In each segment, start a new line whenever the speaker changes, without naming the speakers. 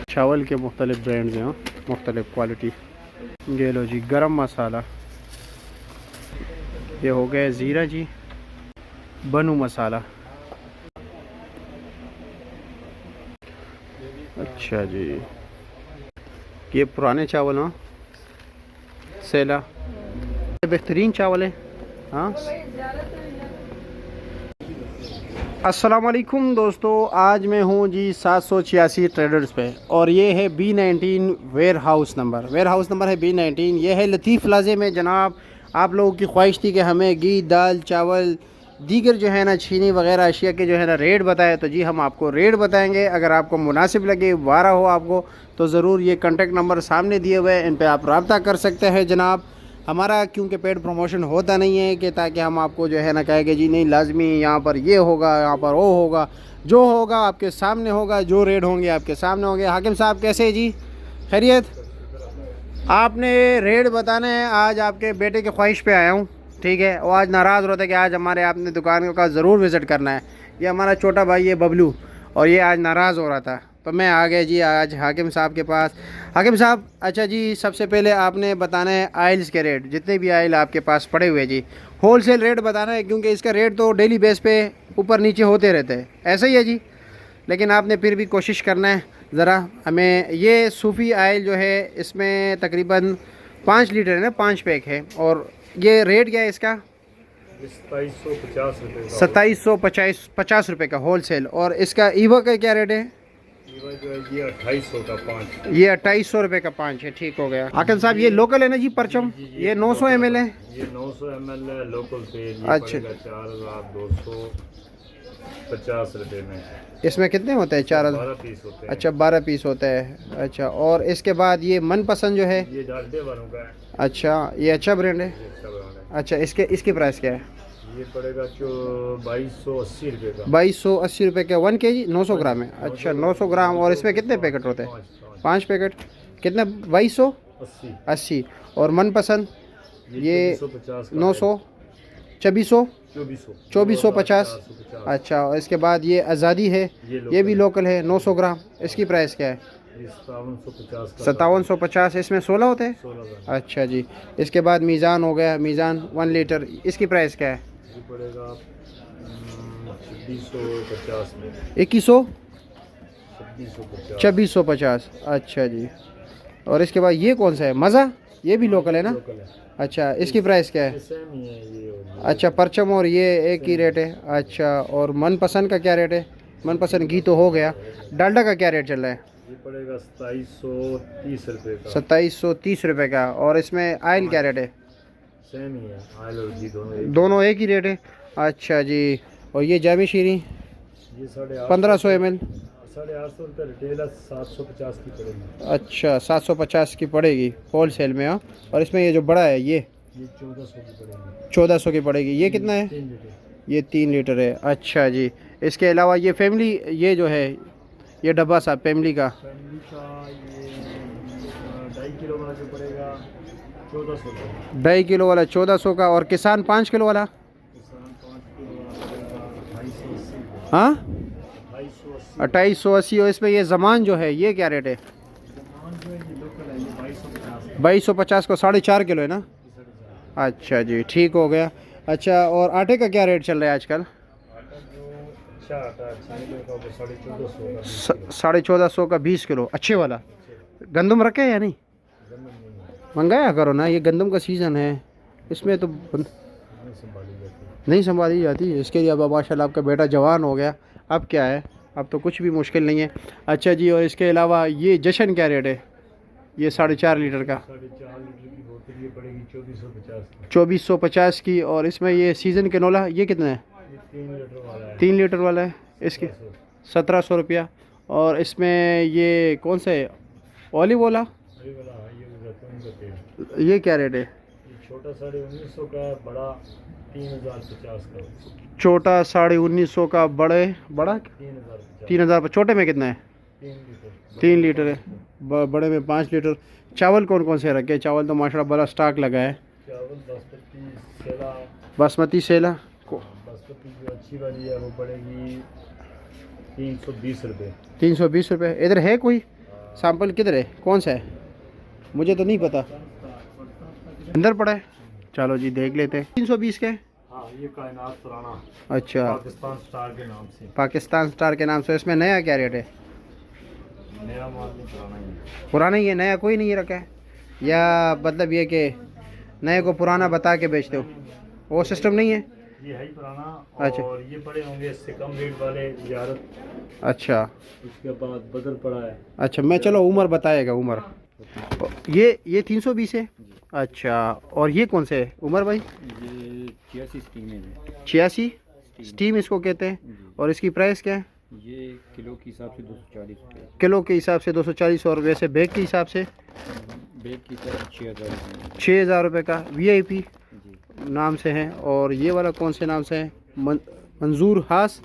चावल के मुख्तलिफ़ ब्रांड्स हैं, मुख्तलिफ़ क्वालिटी। ये लो जी गरम मसाला, ये हो गया ज़ीरा जी, बनू मसाला। अच्छा जी, ये पुराने चावल हैं, सेला बेहतरीन चावल है। हाँ, अस्सलामुअलैकुम दोस्तों, आज मैं हूँ जी 786 ट्रेडर्स पे और ये है B19 वेयर हाउस नंबर है B19। ये है लतीफ़ प्लाज़े में जनाब। आप लोगों की ख्वाहिश थी कि हमें घी, दाल, चावल, दीगर जो है ना चीनी वगैरह अशिया के जो है ना रेट बताए, तो जी हम आपको रेट बताएंगे। अगर आपको मुनासिब लगे, वारा हो आपको, तो ज़रूर ये कॉन्टेक्ट नंबर सामने दिए हुए हैं, इन पर आप रब्ता कर सकते हैं जनाब। हमारा क्योंकि पेड प्रमोशन होता नहीं है कि ताकि हम आपको जो है ना कहे कि जी नहीं लाजमी यहाँ पर ये होगा, यहाँ पर वो होगा। जो होगा आपके सामने होगा, जो रेट होंगे आपके सामने होंगे। हाकिम साहब कैसे है जी, खैरियत? आपने रेट बताना है। आज आपके बेटे की ख्वाहिश पे आया हूँ, ठीक है। वो आज नाराज़ हो रहा था कि आज हमारे आपने दुकान का ज़रूर विज़िट करना है। ये हमारा छोटा भाई है बबलू, और ये आज नाराज़ हो रहा था, तो मैं आ गया जी आज हाकिम साहब के पास। हाकिम साहब, अच्छा जी, सबसे पहले आपने बताना है आयल्स के रेट, जितने भी आयल आपके पास पड़े हुए जी, होल सेल रेट बताना है, क्योंकि इसका रेट तो डेली बेस पे ऊपर नीचे होते रहते हैं, ऐसा ही है जी। लेकिन आपने फिर भी कोशिश करना है ज़रा हमें। ये सूफ़ी आयल जो है इसमें तकरीबन 5 लीटर है ना, 5 पैक है। और ये रेट क्या है इसका?
2750 रुपये।
2750 रुपये का होल सेल। और इसका ईवा का क्या रेट है?
ईवा जो है ये 2800 का 5।
ये 2800 रुपये का 5 है, ठीक हो गया। आकिब साहब ये लोकल है ना जी परचम? ये 900 ml है।
ये 900 ml है लोकल तेल।
अच्छा,
4250 रुपये में।
इसमें कितने होते हैं?
12 पीस होते हैं।
अच्छा, 12 पीस होता है। अच्छा, और इसके बाद ये मनपसंद जो है,
ये डालडे वालों का है।
अच्छा, ये अच्छा ब्रांड है।
ये अच्छा ब्रांड है।
अच्छा, इसकी प्राइस क्या है?
ये पड़ेगा जो 2280 रुपये का।
2280 रुपये का 1 kg 900 ग्राम है। अच्छा, 900 ग्राम। और इसमें कितने पैकेट होते हैं? 5 पैकेट। कितने? 2280। और मनपसंद ये 900 2450। अच्छा, और इसके बाद ये आज़ादी है, ये भी लोकल है, 900 ग्राम। इसकी प्राइस क्या है? 5750। इसमें 16 होते हैं। अच्छा जी। इसके बाद मीज़ान हो गया, मीज़ान 1 लीटर, इसकी प्राइस क्या है?
ये पड़ेगा 2650 में।
2100
2650।
2650। अच्छा जी। और इसके बाद ये कौन सा है? मज़ा, ये भी लोकल है ना?
लोकल है।
अच्छा, इसकी प्राइस क्या है?
सेम ही है ये और ये।
अच्छा, परचम और ये एक ही रेट है। अच्छा, और मनपसंद का क्या रेट है? मनपसंद घी तो हो गया, डालडा का क्या रेट चल रहा है?
ये पड़ेगा 2730 रुपये का।
2730 रुपये का। और इसमें आयल क्या रेट है?
सेम ही है, आयल और घी
दोनों एक ही रेट है। अच्छा जी। और ये जामी शीरी
ये
1500 ml।
850 रुपये रिटेल है, 750 की पड़ेगी।
अच्छा, 750 की पड़ेगी होल सेल में। हाँ, और इसमें ये जो बड़ा है ये
1400 की पड़ेगी।
1400 की पड़ेगी। ये कितना है?
3 लीटर।
ये 3 लीटर है। अच्छा जी। इसके अलावा ये फैमिली, ये जो है ये डब्बा साहब फैमिली का
फैमिली का ये 2.5 किलो वाला जो पड़ेगा 1400 रुपये।
2.5 किलो वाला 1400 का। और किसान 5 किलो वाला?
किसान 5 किलो वाला पड़ेगा 280।
हाँ,
280।
2880। और इसमें ये ज़मान जो है ये क्या रेट है?
सामान जो है ये लोकल है, ये 2250 है।
2250 को 4.5 किलो है ना? अच्छा जी, ठीक हो गया। अच्छा, और आटे का क्या रेट चल रहा है आजकल?
आटा जो अच्छा आटा है, 6 किलो का, वो 1450 का
1450 का 20 किलो अच्छे वाला। गंदम रखे हैं या नहीं? मंगाया करो ना, ये गंदम का सीज़न है, इसमें तो नहीं संभाली जाती। इसके लिए अब माशाल्लाह आपका बेटा जवान हो गया, अब क्या है, अब तो कुछ भी मुश्किल नहीं है। अच्छा जी। और इसके अलावा ये जशन क्या रेट है? ये 4.5 लीटर का
4.5 लीटर की बोतल ये पड़ेगी 2450 की।
2450 की। और इसमें ये सीज़न कैनोला ये कितना है?
ये 3 लीटर वाला है।
3 लीटर वाला है, इसके 1700 रुपया। और इसमें ये कौन सा है? ऑलिव वाला,
ये वाला है, ये जैतून का तेल।
ये क्या रेट है?
ये छोटा 1950 का, बड़ा 3050 का।
छोटा 1950 का, बड़ा
3050।
3000। छोटे में कितना है?
3 लीटर।
3 लीटर है। बड़े में 5 लीटर। चावल कौन कौन से रखे? चावल तो माशाल्लाह बड़ा स्टॉक लगा है।
चावल बासमती सेला।
बासमती सेला
बासमती जो अच्छी वाली है वो पड़ेगी 320 रुपये।
320 रुपये। इधर है कोई? सैंपल किधर है, कौन सा है, मुझे तो नहीं पता, अंदर पड़ा है। चलो जी देख लेते हैं। 320 के।
हाँ ये कायनात पुराना,
अच्छा,
पाकिस्तान स्टार के नाम से।
पाकिस्तान स्टार के नाम से। इसमें नया क्या रेट है?
नया माल नहीं, पुराना ही है।
पुराना ही है, नया कोई नहीं रखा है, या मतलब ये कि नए को पुराना बता के बेचते हो, वो सिस्टम नहीं है?
ये है ही पुराना।
अच्छा।
और ये पड़े होंगे इससे कम रेट वाले ज़ियारत,
अच्छा
उसके बाद बदल पड़ा है।
अच्छा, मैं चलो उम्र बताएगा उम्र। ये 320 है। अच्छा, और ये कौन से है उमर भाई?
ये 86 स्टीम है।
86 स्टीम इसको कहते हैं। और इसकी प्राइस क्या है?
ये किलो के हिसाब से 240 रुपये,
किलो के हिसाब से 240, और वैसे बैग के हिसाब से
बैग की तरफ 6000
6000 रुपये का VIP
जी।
नाम से है। और ये वाला कौन से नाम से है? मंजूर हास,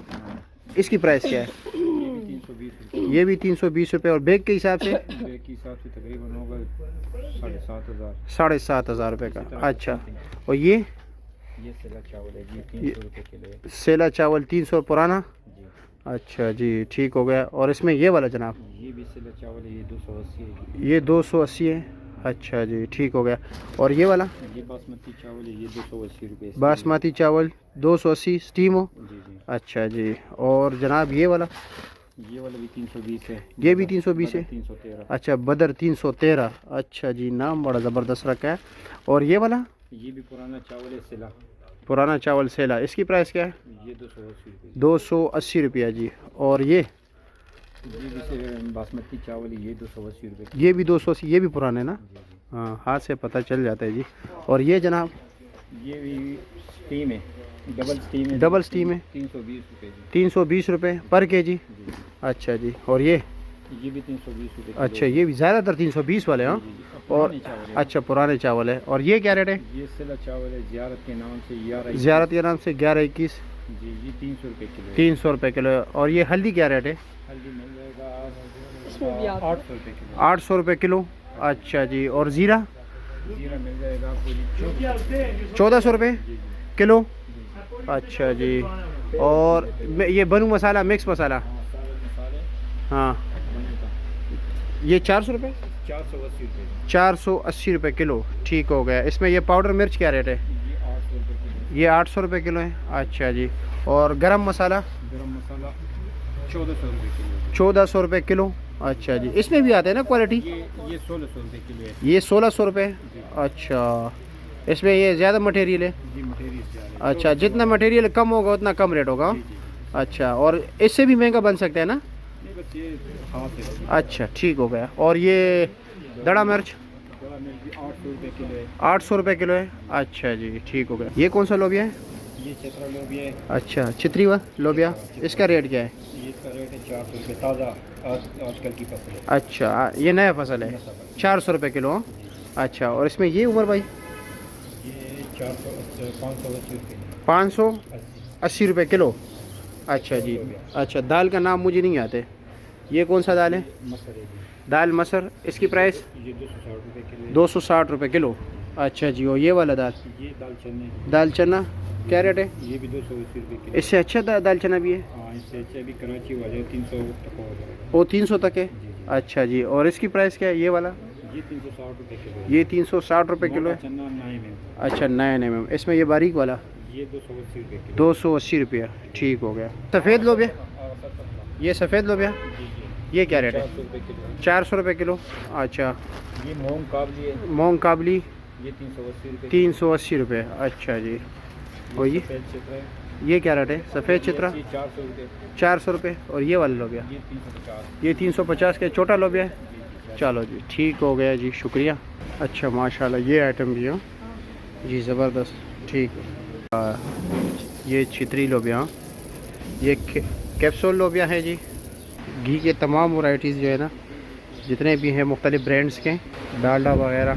इसकी प्राइस क्या है?
320 रुपये।
ये भी 320 रुपये। और बैग के हिसाब से?
बैग के हिसाब से तकरीबन होगा 7500।
7500 रुपये का। अच्छा, और ये
सेला चावल है जी, 300 रुपये किलो है
सेला चावल 300 पुराना।
जी।
अच्छा जी ठीक हो गया। और इसमें ये वाला जनाब?
ये भी सेला चावल है, ये 280 है।
ये 280 है। अच्छा जी ठीक हो गया। और ये वाला?
ये बासमती चावल है, ये 280 रुपये।
बासमती चावल 280 स्टीम हो।
जी जी।
अच्छा जी। और जनाब ये वाला?
ये वाला भी 320 है।
ये भी 320 है।
313।
अच्छा, बदर 313। अच्छा जी, नाम बड़ा ज़बरदस्त रखा है। और ये वाला?
ये भी पुराना चावल है, सेला।
पुराना चावल सेला, इसकी प्राइस क्या है?
ये 280 रुपये।
280 रुपया जी। और ये
भी बासमती चावल है, ये 280 रुपये।
ये भी 280, ये भी पुराने है ना?
जी जी।
हाँ, हाथ से पता चल जाता है जी। और ये जनाब?
ये भी स्टीम है, डबल स्टीम है।
डबल स्टीम है।
320 रुपये जी।
320 रुपये पर केजी।
जी जी।
अच्छा जी। और ये
भी 320 रुपये।
अच्छा, ये भी ज़्यादातर 320 वाले। हाँ। और अच्छा, पुराने चावल है। और ये क्या रेट है?
ये सेला चावल है, ज़ियारत के नाम से।
ज़ियारत के नाम से 11-21
जी। ये 300 रुपये किलो।
300 रुपये किलो है। और ये हल्दी क्या रेट है?
हल्दी मिल जाएगा 800 रुपये किलो।
800 रुपये किलो। अच्छा जी। और ज़ीरा?
जीरा मिल जाएगा आपको
1400 रुपये किलो। अच्छा जी। और ये बनू मसाला, मिक्स मसाला? हाँ, ये 400 रुपये।
480 रुपये।
480 रुपये किलो। ठीक हो गया। इसमें ये पाउडर मिर्च क्या रेट है?
ये 800 रुपये किलो।
ये 800 रुपये किलो है। अच्छा जी। और गरम मसाला?
गरम मसाला 1400 रुपये किलो।
1400 रुपये किलो। अच्छा जी। इसमें भी आते हैं ना क्वालिटी?
ये 1600 रुपये किलो है।
ये 1600 रुपये। अच्छा, इसमें ये ज़्यादा मटेरियल है?
जी, मटेरियल ज़्यादा है।
अच्छा, जितना मटेरियल कम होगा उतना कम रेट होगा।
जी, जी।
अच्छा, और इससे भी महंगा बन सकता है ना?
नहीं, बस ये हाथ है।
अच्छा ठीक हो गया। और ये दड़ा मिर्च?
बड़ा मिर्च भी 800 रुपये किलो है।
800 रुपये किलो है। अच्छा जी ठीक हो गया। ये कौन सा लोबिया है?
ये चतरा लोबिया है।
अच्छा, चित्री वा लोबिया, इसका रेट क्या है?
ये इसका रेट है 400 रुपये, ताज़ा आजकल की फसल है।
अच्छा, ये नया फसल है। 400 रुपये किलो। हाँ? अच्छा, और इसमें ये उमर भाई?
ये 580 रुपये।
580 रुपये किलो। अच्छा जी। अच्छा, दाल का नाम मुझे नहीं आते। ये कौन सा दाल है?
मसर है जी।
दाल मसर, इसकी प्राइस?
ये 260 रुपये किलो है।
260 रुपये किलो। अच्छा जी। और ये वाला दाल?
ये दाल चने।
दाल चना क्या रेट है?
ये भी 280 रुपये किलो।
इससे अच्छा दाल चना भी है?
हाँ, इससे अच्छा भी कराची वाले 300 तक हो जाएगा।
वो 300 तक है।
जी जी।
अच्छा जी। और इसकी प्राइस क्या है ये वाला?
ये 360 रुपये किलो है।
ये 360 रुपये किलो है।
चना 9 में।
अच्छा, नया नया। इसमें ये बारीक वाला?
ये 280 रुपये किलो।
280 रुपया। ठीक हो गया। सफ़ेद लोबिया? ये सफ़ेद लोबिया
जी जी।
ये क्या रेट है?
400 रुपये किलो।
400 रुपये किलो। अच्छा।
ये मूंग काबली है।
मूंग काबली?
ये 380 रुपये।
380 रुपये। अच्छा जी। और ये
सफ़ेद चित्र है।
ये क्या रेट है? सफ़ेद चित्रा?
ये 400 रुपये।
400 रुपये। और ये वाला लोबिया?
ये 350।
ये 350 के छोटा लोबिया है।
जी जी।
चलो जी ठीक हो गया जी, शुक्रिया। अच्छा माशाल्लाह, ये आइटम भी है जी, ज़बरदस्त। ठीक। ये छितरी लोबिया, ये कैप्सूल लोबिया है जी। घी के तमाम वैराइटीज़ जो है ना, जितने भी हैं मुख्तलिफ़ ब्रांड्स के, डालडा वगैरह